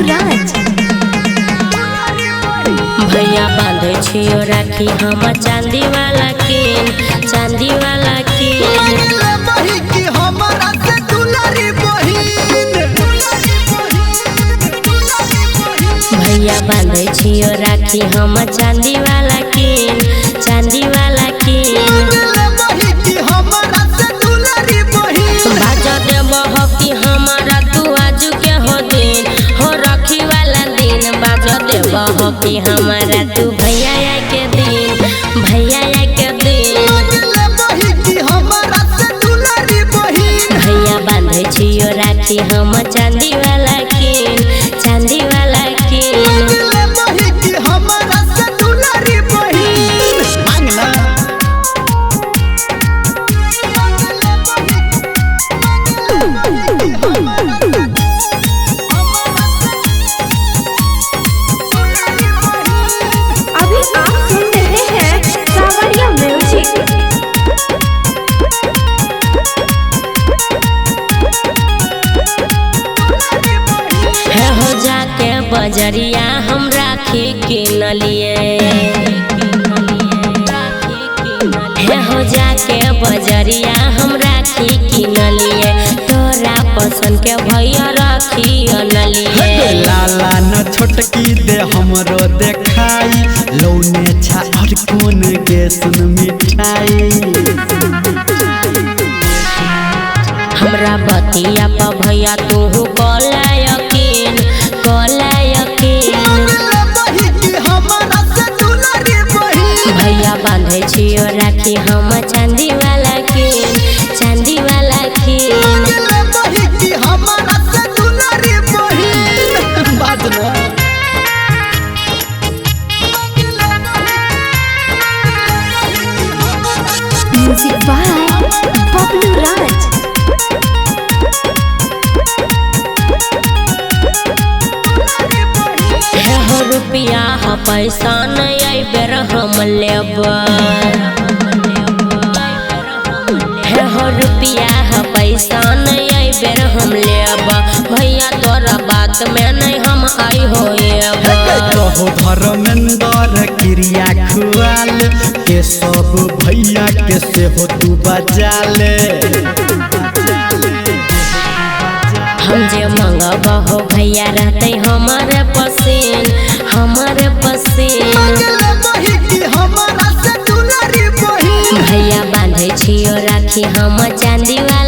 राज। भैया बांधे छियो राखी हम चांदी वाला केन, चांदी वाला केन। भैया बांधे छियो राखी हम चांदी वाला केन, चांदी वाला केन। बाजा देव हो कि हमारा तू आजू के हो दिन, हो राखी वाला दिन। बाजा देव हो कि हमारा तू भैया के दिन, भैया के दिन। भैया बांधे छियो राखी हम चांदी वाला केन, चांदी वाला केन। अभी आप सुन रहे हैं सावरिया म्यूजिक। है हो जाके बजरिया हम राखी के न लिए। है हो जाके बजरिया हम राखी की न लिए। तोरा पसंद के भैया राखी न लिए। लाला न छोटकी दे हमरो देखाई, लौने छा और कोन के सुन मिठाई। हमरा बतिया पर भैया तू कला यकीन, कला यकीन। भैया बांधे छियो राखी हम चांदी वाला केन, चांदी वाला केन। म्यूजिक बाय बबलू राज। है हो रुपया ह पैसा नहीं आई बेर हम लेब। है हो रुपया ह पैसा नहीं आई बेर हम लेब। भैया तोरा बात में नहीं हम आई होएब। कहो धर्मेंद्र क्रिया खुआल के सब भैया के से हो तू बजा ले। हम जे मंगब हो भैया रहते हमारे पसीन, हमारे पसीन। भैया बांधे छियो राखी हम चांदी वाला